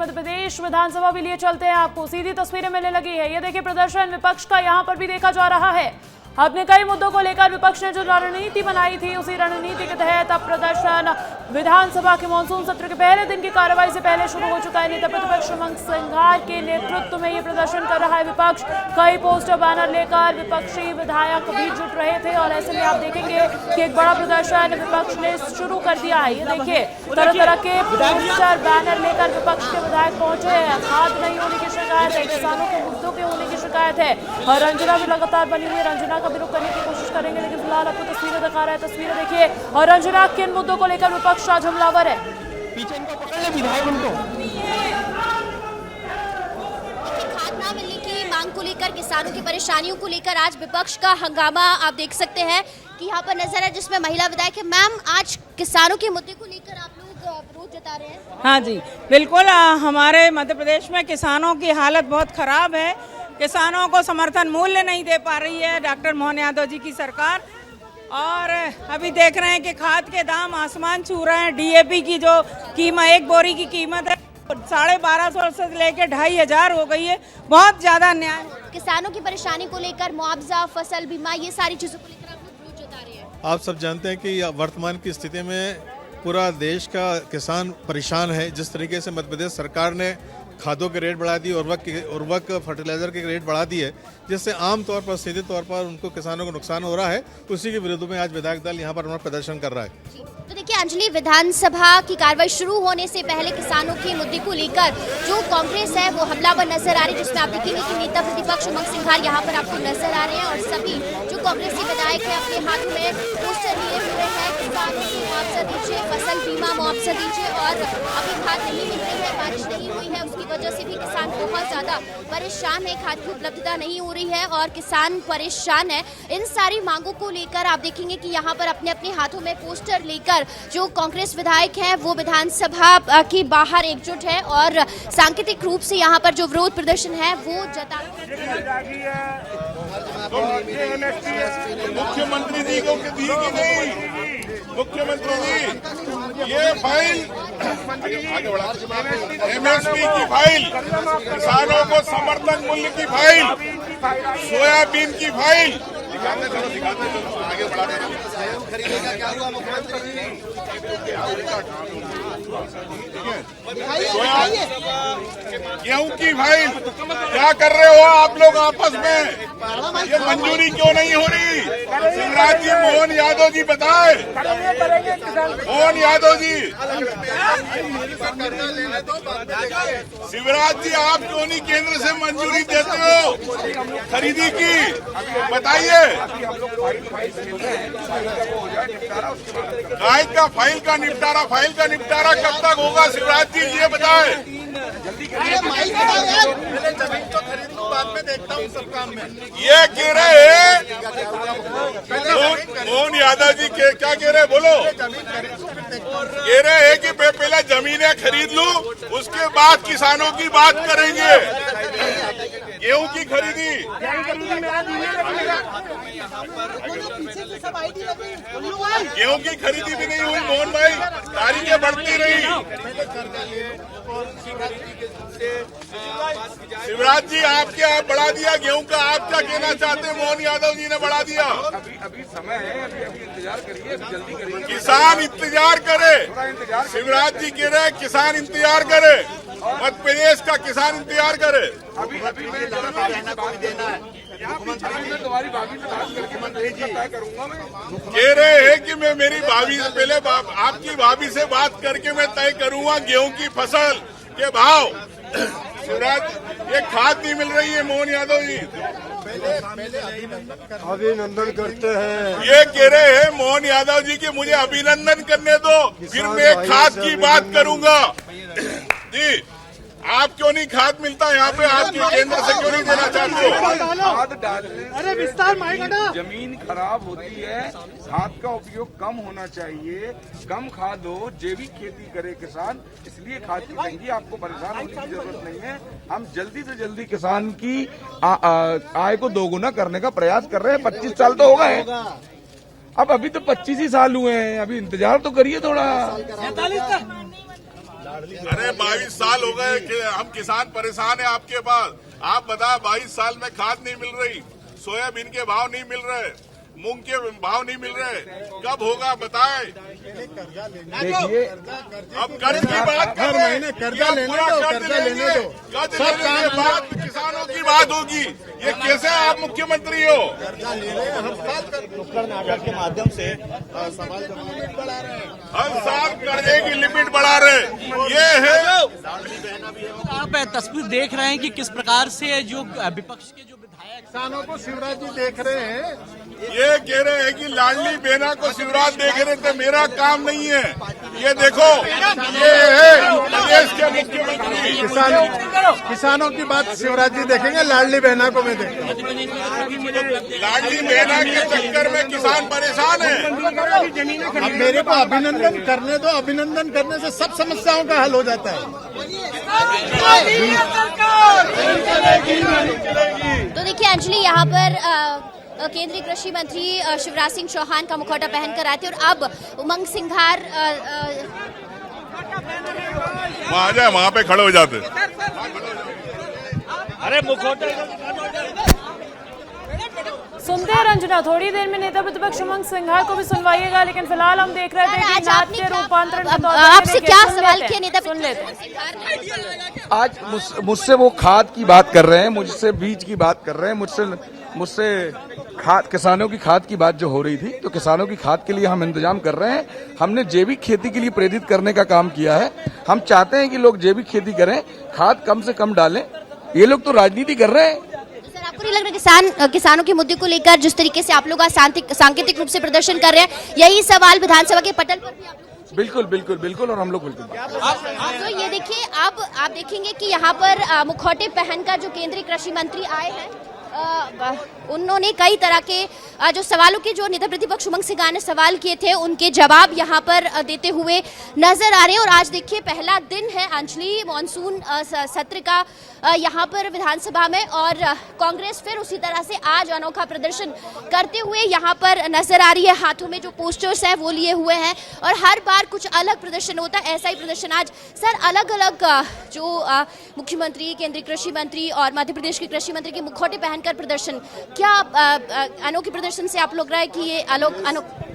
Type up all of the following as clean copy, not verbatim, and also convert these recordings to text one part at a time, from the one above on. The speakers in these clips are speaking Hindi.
मध्य प्रदेश विधानसभा के लिए चलते हैं, आपको सीधी तस्वीरें मिलने लगी है। ये देखिए प्रदर्शन विपक्ष का यहां पर भी देखा जा रहा है। अपने कई मुद्दों को लेकर विपक्ष ने जो रणनीति बनाई थी, उसी रणनीति के तहत अब प्रदर्शन विधानसभा के मानसून सत्र के पहले दिन की कार्रवाई से पहले शुरू हो चुका है। नेता प्रतिपक्ष उमंग सिंघार के नेतृत्व में ये प्रदर्शन कर रहा है विपक्ष। कई पोस्टर बैनर लेकर विपक्षी विधायक भी जुट रहे थे और ऐसे में आप देखेंगे कि एक बड़ा प्रदर्शन विपक्ष ने शुरू कर दिया है। ये देखिए तरह तरह के पोस्टर बैनर लेकर विपक्ष के विधायक पहुंचे हैं। खाद नहीं होने की शिकायत है, किसानों के मुद्दों के होने की शिकायत है और रंजना भी लगातार बनी हुई है। रंजना का भी रुख करने की कोशिश करेंगे, लेकिन फिलहाल आपको तस्वीरें दिखा रहा है। तस्वीरें देखिए और रंजना किन मुद्दों को लेकर विपक्ष आज हमलावर है। पीछे इनको पकड़ ले विधायक उनको। खाद ना मिलने की मांग को लेकर, किसानों की परेशानियों को लेकर आज विपक्ष का हंगामा आप देख सकते हैं कि यहाँ पर नजर है, जिसमें महिला विधायक है। मैम, आज किसानों के मुद्दे को लेकर आप लोग विरोध जता रहे हैं? हाँ जी बिल्कुल। हमारे मध्य प्रदेश में किसानों की हालत बहुत खराब है। किसानों को समर्थन मूल्य नहीं दे पा रही है डॉक्टर मोहन यादव जी की सरकार। और अभी देख रहे हैं कि खाद के दाम आसमान छू रहे हैं। डीएपी की जो कीमत, एक बोरी की कीमत है 1250 से लेकर 2500 हो गई है। बहुत ज्यादा अन्याय। किसानों की परेशानी को लेकर मुआवजा, फसल बीमा, ये सारी चीजों को लेकर आप लोग विरोध जता रहे हैं। आप सब जानते हैं कि वर्तमान की स्थिति में पूरा देश का किसान परेशान है। जिस तरीके से मध्य प्रदेश सरकार ने खादों के रेट बढ़ा दी, उर्वरक फर्टिलाइजर के रेट बढ़ा दिए, जिससे आम तौर पर सीधे तौर पर उनको किसानों को नुकसान हो रहा है। उसी के विरोध में आज विधायक दल यहाँ पर अपना प्रदर्शन कर रहा है। तो देखिए अंजलि, विधानसभा की कार्रवाई शुरू होने से पहले किसानों के मुद्दे को लेकर जो कांग्रेस है वो हमलावर नजर आ रही है, जिसमें आप देखेंगे कि नेता प्रतिपक्ष उमंग सिंघार यहाँ पर आपको नजर आ रहे हैं और सभी जो कांग्रेसी विधायक है अपने हाथों में पोस्टर लिए हुए हैं। किसानों को मुआवजा दीजिए, फसल बीमा मुआवजा दीजिए। और अभी खाद नहीं मिल रही है, बारिश नहीं हुई है, उसकी वजह से भी किसान बहुत ज्यादा परेशान है। खाद की उपलब्धता नहीं हो रही है और किसान परेशान है। इन सारी मांगों को लेकर आप देखेंगे कि यहाँ पर अपने अपने हाथों में पोस्टर लेकर जो कांग्रेस विधायक हैं वो विधानसभा के बाहर एकजुट है और सांकेतिक रूप से यहाँ पर जो विरोध प्रदर्शन है वो जता। मुख्यमंत्री जी को दी कि नहीं? मुख्यमंत्री जी ये फाइल एमएसपी की फाइल, किसानों को समर्थन मूल्य की फाइल, सोयाबीन की फाइल आगे गेहूं की फाइल क्या कर रहे हो आप लोग आपस में? ये मंजूरी क्यों नहीं हो रही? शिवराज जी, मोहन यादव जी बताए। मोहन यादव जी, शिवराज जी आप क्यों नहीं केंद्र से मंजूरी देते हो खरीदी की? बताइए। फाइल का निपटारा कब तक होगा शिवराज जी, ये बताए। बाद में देखता हूँ सब काम में। ये कह रहे हैं मोहन यादव जी क्या कह रहे हैं? बोलो। कह रहे हैं कि मैं पहले जमीनें खरीद लूं, उसके बाद किसानों की बात करेंगे। गेहूं की खरीदी, गेहूं की खरीदी भी नहीं हुई मोहन भाई, तारीखें बढ़ती रही। शिवराज जी आपके आप बढ़ा दिया गेहूं का, आप क्या कहना चाहते हैं? मोहन यादव जी ने बढ़ा दिया। अभी समय है, अभी इंतजार करिए, जल्दी करिए। किसान इंतजार करे। शिवराज जी कह रहे हैं किसान इंतजार करे, मध्य प्रदेश का किसान इंतजार करे। अभी देना है। तुम्हारी भाभी से बात करके मंत्री जी तय करूंगा। मैं कह रहे हैं कि मैं मेरी भाभी से पहले आपकी भाभी से बात करके मैं तय करूंगा गेहूं की फसल के भाव। शिवराज ये खाद नहीं मिल रही है मोहन यादव जी, अभिनंदन करते हैं। ये कह रहे हैं मोहन यादव जी कि मुझे अभिनंदन करने दो, फिर मैं खाद की बात करूंगा। जी आप क्यों नहीं खाद मिलता यहाँ पे? आपके केंद्र से क्यों नहीं देना चाहते हो? खाद डालने जमीन खराब होती है, खाद का उपयोग कम होना चाहिए, कम खाद हो, जैविक खेती करे किसान, इसलिए खाद की तंगी। आपको परेशान होने की जरूरत नहीं है। हम जल्दी से जल्दी किसान की आय को दोगुना करने का प्रयास कर रहे हैं। 25 साल तो हो गए, अब अभी तो 25 ही साल हुए हैं, अभी इंतजार तो करिए थोड़ा। अरे 22 साल हो गए कि हम किसान परेशान है आपके पास। आप बताओ 22 साल में खाद नहीं मिल रही, सोयाबीन के भाव नहीं मिल रहे, मूंग के भाव नहीं मिल रहे, कब होगा बताएं। देखिए अब कर्ज की बात हर महीने कर्जा लेने दो, कर्जा लेने दो, कर्ज लेने के बाद किसानों की बात होगी। ये कैसे आप मुख्यमंत्री हो? कर्जा ले रहे हैं हर साल। नुक्कड़ नाटक के माध्यम से सवाल जवाब लिमिट बढ़ा रहे हैं, हर साल कर्जे की लिमिट बढ़ा रहे, ये है। आप तस्वीर देख रहे हैं कि किस प्रकार से जो विपक्ष के जो विधायक किसानों को शिवराज जी देख रहे हैं। ये कह रहे हैं कि लाडली बहना को शिवराज देख रहे थे, मेरा काम नहीं है। ये देखो, ये है प्रदेश के मुख्यमंत्री। किसानों की बात शिवराज जी देखेंगे, लाडली बहना को मैं देखूंगा। लाडली बहना के चक्कर में किसान परेशान है। अब मेरे को अभिनंदन करने दो, अभिनंदन करने से सब समस्याओं का हल हो जाता है। तो देखिए अंजलि, यहाँ पर केंद्रीय कृषि मंत्री शिवराज सिंह चौहान का मुखौटा पहनकर आए थे और अब उमंग सिंघार वहाँ आ जाए, वहाँ पे खड़े हो जाते। अरे मुखौटे सुनते हैं रंजना, थोड़ी देर में नेता प्रतिपक्ष उमंग सिंघार को भी सुनवाइएगा, लेकिन फिलहाल हम देख रहे थे कि आज आपने नाट्य रूपांतरण के तौर पर आपसे देखिए, क्या सुन सवाल लेते किया हैं, नेता सुन लेते हैं। प्रतिपक्ष? आज मुझसे वो खाद की बात कर रहे हैं, मुझसे बीज की बात कर रहे हैं, मुझसे खाद, किसानों की खाद की बात जो हो रही थी, तो किसानों की खाद के लिए हम इंतजाम कर रहे हैं। हमने जैविक खेती के लिए प्रेरित करने का काम किया है। हम चाहते हैं कि लोग जैविक खेती करें, खाद कम से कम डालें। ये लोग तो राजनीति कर रहे हैं। सर, आपको नहीं लग रहा किसानों के मुद्दे को लेकर जिस तरीके से आप लोग आज सांकेतिक रूप से प्रदर्शन कर रहे हैं, यही सवाल विधानसभा के पटल पर भी आप लोग? बिल्कुल बिल्कुल बिल्कुल, और हम लोग बिल्कुल। तो ये देखिए, अब आप देखेंगे कि यहाँ पर मुखौटे पहनकर जो केंद्रीय कृषि मंत्री आए हैं, उन्होंने कई तरह के जो सवालों के जो नेता प्रतिपक्ष उमंग सिंघार ने सवाल किए थे, उनके जवाब यहाँ पर देते हुए नजर आ रहे हैं। और आज देखिए पहला दिन है अंजलि मॉनसून सत्र का यहाँ पर विधानसभा में, और कांग्रेस फिर उसी तरह से आज अनोखा प्रदर्शन करते हुए यहाँ पर नजर आ रही है। हाथों में जो पोस्टर्स हैं वो लिए हुए हैं, और हर बार कुछ अलग प्रदर्शन होता है। ऐसा ही प्रदर्शन आज सर अलग अलग जो मुख्यमंत्री, केंद्रीय कृषि मंत्री और मध्य प्रदेश के कृषि मंत्री के मुखौटे पहनकर प्रदर्शन, क्या अनोखे प्रदर्शन से आप लोग रहा है कि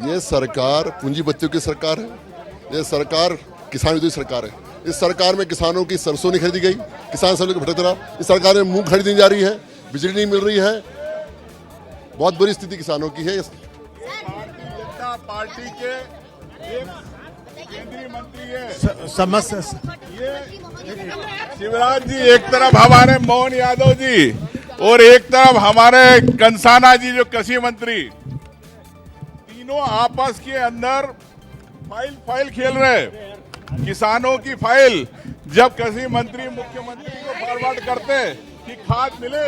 ये सरकार पूंजीपतियों की सरकार है, ये सरकार किसान विरोधी सरकार है। इस सरकार में किसानों की सरसों नहीं खरीदी गई, किसान सब लोग भटक रहा। इस सरकार में मूंग खरीदी जा रही है, बिजली नहीं मिल रही है, बहुत बुरी स्थिति किसानों की है। भारतीय जनता पार्टी के केंद्रीय मंत्री है समस्या शिवराज जी, एक तरफ हमारे मोहन यादव जी और एक तरफ हमारे कंसाना जी जो कृषि मंत्री, तीनों आपस के अंदर फाइल खेल रहे। किसानों की फाइल जब कृषि मंत्री मुख्यमंत्री को फॉरवर्ड करते कि खाद मिले,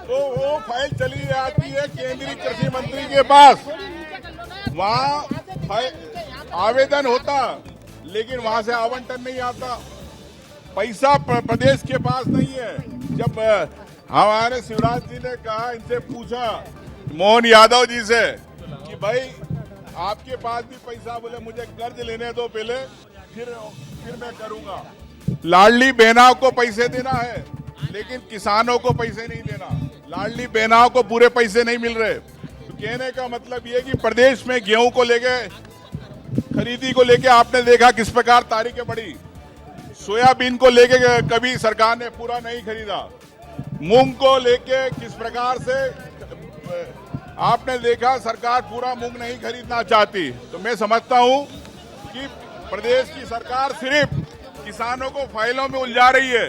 तो वो फाइल चली जाती है केंद्रीय कृषि मंत्री के पास। वहाँ आवेदन होता, लेकिन वहां से आवंटन नहीं आता, पैसा प्रदेश के पास नहीं है। जब हमारे शिवराज जी ने कहा, इनसे पूछा मोहन यादव जी से कि भाई आपके पास भी पैसा, बोले मुझे कर्ज लेने दो पहले, फिर मैं करूंगा। लाडली बहनाओं को पैसे देना है, लेकिन किसानों को पैसे नहीं देना। लाडली बहनाओं को पूरे पैसे नहीं मिल रहे। तो कहने का मतलब ये कि प्रदेश में गेहूं को लेके, खरीदी को लेके आपने देखा किस प्रकार तारीखें बढ़ी। सोयाबीन को लेके कभी सरकार ने पूरा नहीं खरीदा। मूंग को लेके किस प्रकार से आपने देखा सरकार पूरा मूंग नहीं खरीदना चाहती। तो मैं समझता हूं कि प्रदेश की सरकार सिर्फ किसानों को फाइलों में उलझा रही है,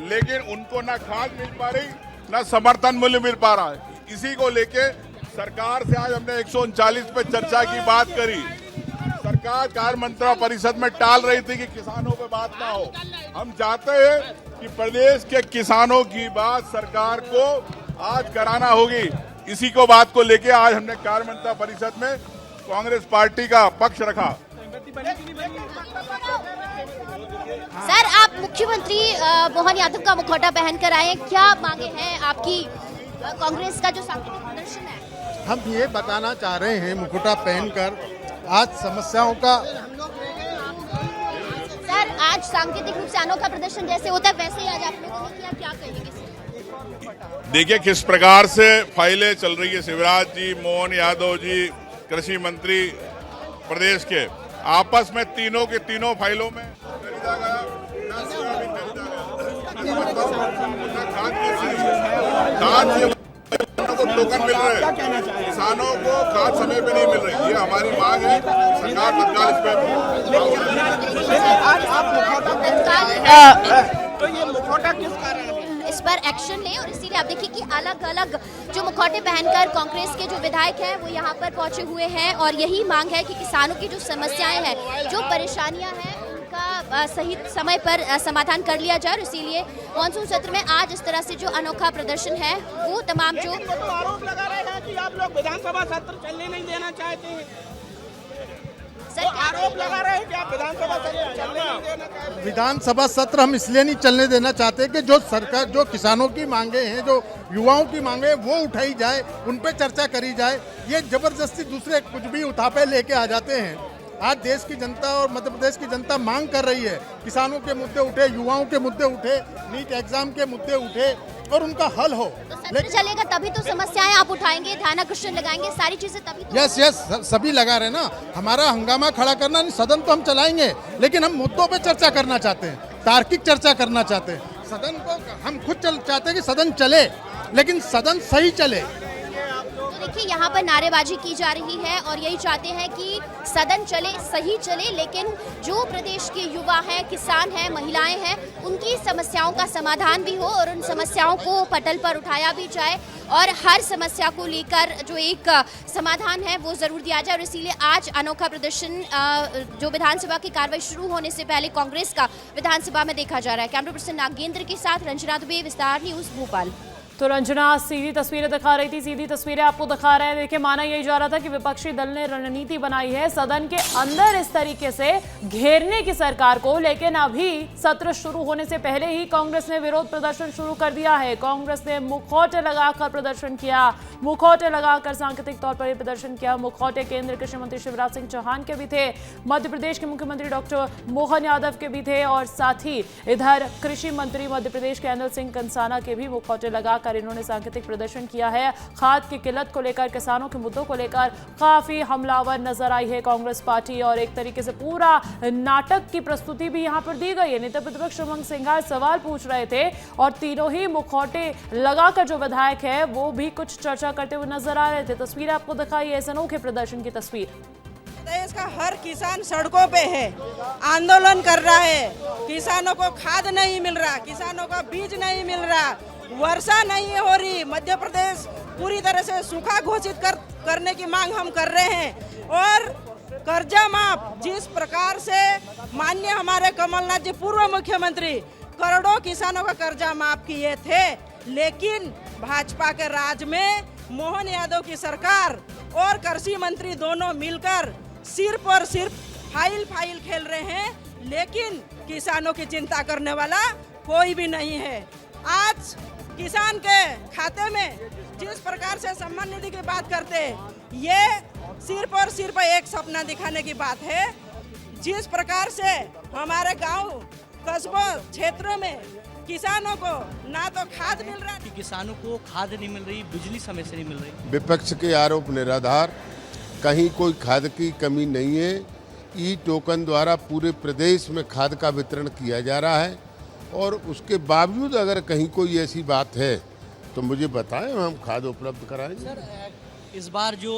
लेकिन उनको ना खाद मिल पा रही, ना समर्थन मूल्य मिल पा रहा है। इसी को लेके सरकार से आज हमने 139 पे चर्चा की बात करी। सरकार कार्य मंत्रिमंडल परिषद में टाल रही थी कि किसानों पे बात ना हो। हम चाहते हैं कि प्रदेश के किसानों की बात सरकार को आज कराना होगी। इसी को बात को लेके आज हमने कार्य मंत्रिमंडल परिषद में कांग्रेस पार्टी का पक्ष रखा। सर, आप मुख्यमंत्री मोहन यादव का मुखौटा पहनकर आए हैं, क्या मांगे हैं आपकी कांग्रेस का जो सांकेतिक प्रदर्शन है? हम ये बताना चाह रहे हैं, मुखौटा पहनकर आज समस्याओं का आज सांकेतिक रूप से अनोखा प्रदर्शन जैसे होता है वैसे ही आज आप लोगों ने किया, क्या कहेंगे? देखिए किस प्रकार से फाइलें चल रही है। शिवराज जी, मोहन यादव जी, कृषि मंत्री प्रदेश के, आपस में तीनों के तीनों फाइलों में को टोकन मिल रहे हैं, किसानों को खाद समय पे नहीं मिल रही। ये हमारी मांग है, सरकार तत्काल इस पे तो ये मुखौटा किस कारण है, इस पर एक्शन लें। और इसीलिए आप देखिए कि अलग अलग जो मुखौटे पहनकर कांग्रेस के जो विधायक हैं वो यहाँ पर पहुंचे हुए हैं और यही मांग है कि किसानों की जो समस्याएं हैं, जो परेशानियां हैं, उनका सही समय पर समाधान कर लिया जाए। और इसीलिए मानसून सत्र में आज इस तरह से जो अनोखा प्रदर्शन है वो तमाम जो आरोप लगा रहे हैं कि आप लोग विधानसभा सत्र चलने नहीं देना चाहते हैं, आरोप लगा रहे हैं कि आप विधानसभा सत्र चलने नहीं देना चाहते हैं। विधानसभा सत्र हम इसलिए नहीं चलने देना चाहते कि जो सरकार, जो किसानों की मांगे हैं, जो युवाओं की मांगे हैं, वो उठाई जाए, उन पे चर्चा करी जाए। ये जबरदस्ती दूसरे कुछ भी उठापे लेके आ जाते हैं। आज देश की जनता और मध्य प्रदेश की जनता मांग कर रही है, किसानों के मुद्दे उठे, युवाओं के मुद्दे उठे, नीट एग्जाम के मुद्दे उठे और उनका हल हो। तो सत्र चलेगा तभी तो समस्याएं आप उठाएंगे, ध्यानाकर्षण लगाएंगे, सारी चीजें तभी तो यस सभी लगा रहे ना। हमारा हंगामा खड़ा करना नहीं, सदन तो हम चलाएंगे, लेकिन हम मुद्दों पे चर्चा करना चाहते हैं, तार्किक चर्चा करना चाहते हैं। सदन को हम खुद चाहते हैं कि सदन चले, लेकिन सदन सही चले। देखिए यहाँ पर नारेबाजी की जा रही है और यही चाहते हैं कि सदन चले, सही चले, लेकिन जो प्रदेश के युवा हैं, किसान हैं, महिलाएं हैं, उनकी समस्याओं का समाधान भी हो और उन समस्याओं को पटल पर उठाया भी जाए और हर समस्या को लेकर जो एक समाधान है वो जरूर दिया जाए। और इसीलिए आज अनोखा प्रदर्शन जो विधानसभा की कार्रवाई शुरू होने से पहले कांग्रेस का विधानसभा में देखा जा रहा है। कैमरा पर्सन नागेंद्र के साथ रंजना दुबे, विस्तार न्यूज, भोपाल। तो रंजना सीधी तस्वीरें दिखा रही थी, सीधी तस्वीरें आपको दिखा रहे हैं। देखिए, माना यही जा रहा था कि विपक्षी दल ने रणनीति बनाई है सदन के अंदर इस तरीके से घेरने की सरकार को, लेकिन अभी सत्र शुरू होने से पहले ही कांग्रेस ने विरोध प्रदर्शन शुरू कर दिया है। कांग्रेस ने मुखौटे लगाकर प्रदर्शन किया, मुखौटे लगाकर सांकेतिक तौर पर प्रदर्शन किया। मुखौटे केंद्रीय कृषि मंत्री शिवराज सिंह चौहान के भी थे, मध्य प्रदेश के मुख्यमंत्री डॉक्टर मोहन यादव के भी थे और साथ ही इधर कृषि मंत्री मध्य प्रदेश के अनिल सिंह कंसाना के भी मुखौटे लगाकर इन्होंने सांकेतिक प्रदर्शन किया है। खाद की किल्लत को लेकर, किसानों के मुद्दों को लेकर काफी हमलावर नजर आई है कांग्रेस पार्टी और एक तरीके से पूरा नाटक की प्रस्तुति भी यहां पर दी गई है। नेता प्रतिपक्ष उमंग सिंघार सवाल पूछ रहे थे और तीनों ही मुखौटे लगाकर जो विधायक है वो भी कुछ चर्चा करते हुए नजर आ रहे थे। तस्वीर आपको दिखाई है इस अनोखे प्रदर्शन की तस्वीर। देश का हर किसान सड़कों पे है, आंदोलन कर रहा है। किसानों को खाद नहीं मिल रहा, किसानों का बीज नहीं मिल रहा, वर्षा नहीं हो रही, मध्य प्रदेश पूरी तरह से सूखा घोषित करने की मांग हम कर रहे हैं। और कर्जा माफ, जिस प्रकार से माननीय हमारे कमलनाथ जी पूर्व मुख्यमंत्री करोड़ों किसानों का कर्जा माफ किए थे, लेकिन भाजपा के राज में मोहन यादव की सरकार और कृषि मंत्री दोनों मिलकर सिर्फ और सिर्फ फाइल खेल रहे हैं, लेकिन किसानों की चिंता करने वाला कोई भी नहीं है। आज किसान के खाते में जिस प्रकार से सम्मान निधि की बात करते हैं, ये सिर्फ और सिर्फ एक सपना दिखाने की बात है। जिस प्रकार से हमारे गांव, कस्बों, क्षेत्रों में किसानों को ना तो खाद मिल रहा, किसानों को खाद नहीं मिल रही, बिजली समय से नहीं मिल रही। विपक्ष के आरोप निराधार, कहीं कोई खाद की कमी नहीं है। ई टोकन द्वारा पूरे प्रदेश में खाद का वितरण किया जा रहा है और उसके बावजूद अगर कहीं कोई ऐसी बात है तो मुझे बताएं, हम खाद उपलब्ध कराएंगे। सर, इस बार जो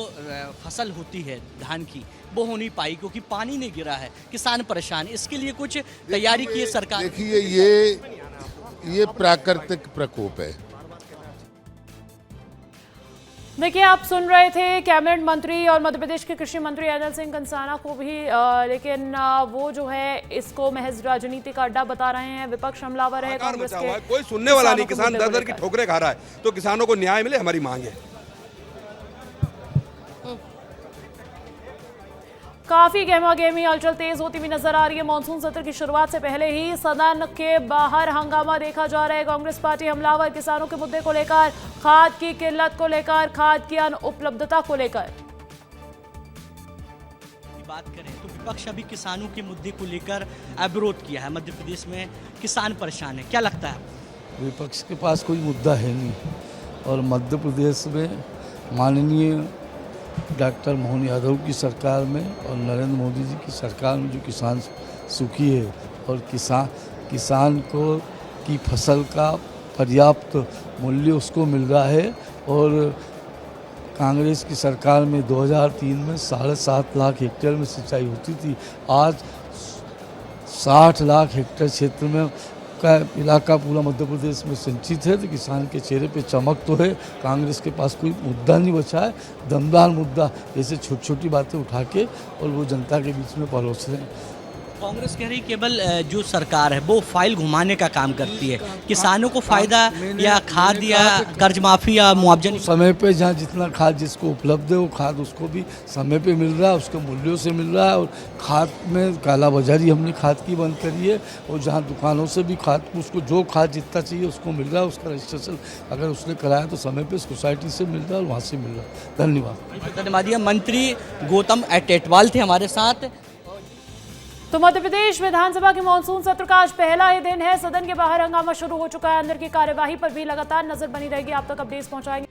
फसल होती है धान की वो हो नहीं पाई क्योंकि पानी नहीं गिरा है, किसान परेशान। इसके लिए कुछ तैयारी की है सरकार? देखिए, ये प्राकृतिक प्रकोप है। देखिए, आप सुन रहे थे कैबिनेट मंत्री और मध्य प्रदेश के कृषि मंत्री अनिल सिंह कंसाना को भी, लेकिन वो जो है इसको महज राजनीति का अड्डा बता रहे हैं। विपक्ष हमलावर है कांग्रेस के, कोई सुनने वाला नहीं। किसान दर दर की ठोकरें खा रहा है, तो किसानों को न्याय मिले, हमारी मांग है। काफी गहमा-गहमी हलचल तेज होती हुई नजर आ रही है। मानसून सत्र की शुरुआत से पहले ही सदन के बाहर हंगामा देखा जा रहा है। कांग्रेस पार्टी हमलावर किसानों के मुद्दे को लेकर, खाद की किल्लत को लेकर, खाद की अनुपलब्धता को लेकर बात करें तो विपक्ष अभी किसानों के मुद्दे को लेकर विरोध किया है। मध्य प्रदेश में किसान परेशान है, क्या लगता है? विपक्ष के पास कोई मुद्दा है नहीं और मध्य प्रदेश में माननीय डॉक्टर मोहन यादव की सरकार में और नरेंद्र मोदी जी की सरकार में जो किसान सुखी है और किसान को की फसल का पर्याप्त मूल्य उसको मिल रहा है। और कांग्रेस की सरकार में 2003 में 7.5 लाख हेक्टेयर में सिंचाई होती थी, आज 60 लाख हेक्टेयर क्षेत्र में का इलाका पूरा मध्य प्रदेश में सिंचित है। तो किसान के चेहरे पे चमक तो है। कांग्रेस के पास कोई मुद्दा नहीं बचा है, दमदार मुद्दा ऐसे छोटी छोटी बातें उठा के और वो जनता के बीच में परोस रहे हैं। कांग्रेस कह रही केवल जो सरकार है वो फाइल घुमाने का काम करती है, किसानों को फायदा या खाद या कर्ज माफी या मुआवजा समय पे जहाँ जितना खाद जिसको उपलब्ध है वो खाद उसको भी समय पे मिल रहा है, उसके मूल्यों से मिल रहा है। और खाद में कालाबाजारी हमने खाद की बंद करी है और जहाँ दुकानों से भी खाद उसको जो खाद जितना चाहिए उसको मिल रहा है, उसका रजिस्ट्रेशन अगर उसने कराया तो समय पे सोसाइटी से मिल रहा है और वहाँ से मिल रहा है। धन्यवाद। मंत्री गौतम एटेटवाल थे हमारे साथ। तो मध्य प्रदेश विधानसभा के मानसून सत्र का आज पहला ही दिन है। सदन के बाहर हंगामा शुरू हो चुका है। अंदर की कार्यवाही पर भी लगातार नजर बनी रहेगी, आप तक अपडेट्स पहुंचाएंगे।